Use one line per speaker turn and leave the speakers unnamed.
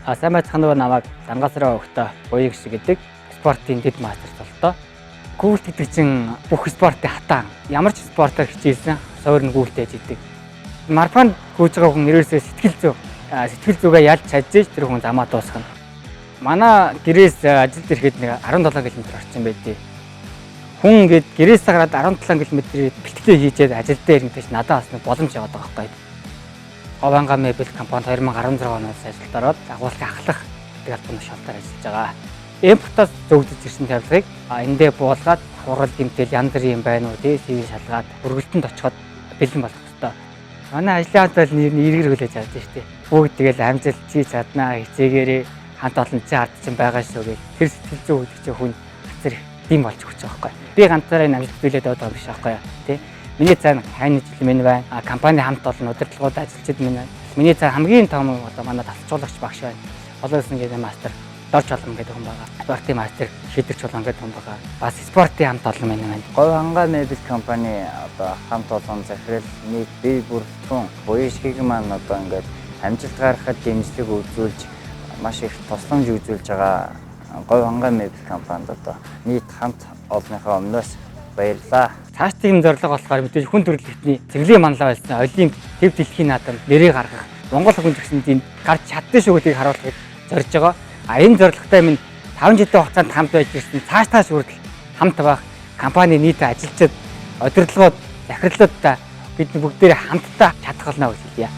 Сайн байцгаана уу намайг Лангасраа өгтөө буяг шиг гэдэг спортын дэд мастер толтоо. Гүйлт гэдэг чинь бүх спортын хатаан. Ямар ч спортоор хичээлсэн суур нь гүйлтэж идэг. Марафон гүйж байгаа хүн ерөөсөө сэтгэл зүгээ ялж чадж тэр хүн замаа дуусгана. Манай гэрээс ажилд ирэхэд нэг 17 км орчин байдیں۔ Хүн ингээд гэрээс гараад 17 км бэлтгэлээ хийжээд ажил дээр ирэх надад бас нэг боломж яваад байгаа байхгүй. Гованга мебель компанид 2016 оноос ажилд ороод агуулгын ахлах гэдэг албаны шалтгаан ажиллаж байгаа. Эмпортоос зөвлөж ирсэн тавилгыг эндээ буулгаад хурал гэмтэл янз бүрийн юм байна уу тий шалгаад өргөлтөнд очиход бэлэн болох хэрэгтэй. Манай ажлын хамт бол нэрээр хүлээж авч байна шүү дээ. Бүгд тэгэл амжилт чи чаднаа хичээгээрээ хамт олон чи ард чинь байгаа шүү гэх тэр сэтгэл зүй өгдөг чи хүн хацар тийм болж өгч байгаа байхгүй. Би ганцаараа энэ амжилт хүлээд аваад байгаа биш байхгүй тий. Миний цаана хайны жил минь байна. Компани хамт олон удирдлагууд ажилчид минь байна. Миний цаана хамгийн том одоо манай тасалжуулагч багш байна. Олонсон гэдэг мастер Дорч Чолон гэдэг хүн байгаа. Спортын мастер Шидэрч Чолон гэдэг хүн байгаа. Бас спортын хамт олон минь байна.
Гованга мебель компани одоо хамт олон захирал нийт бие бүрэлдэхүүн буян шигийн маань одоо ингээд амжилт гаргахад дэмжлэг үзүүлж маш их тусламж үзүүлж байгаа Гованга мебель компанид одоо нийт хамт олонныхоо өмнөөс баярлалаа.
Цаашдын зорилго болохоор мэдээж хүн төрөлхтний цэглэлийн манлаа байсан олимп төв дэлхийн наадам нэрийг гаргах. Монгол хүн зэгсэнд гарч чаддсан шүү гэдгийг харуулахыг зорж байгаа. Энэ зорилготой минь 5 жилийн хугацаанд хамт байж ирсэн цааш хүртэл хамт байх компани нийтэд ажилчид удирдлагууд захирлуудтай бид бүгдээрээ хамтдаа чадах болно гэж хэлье.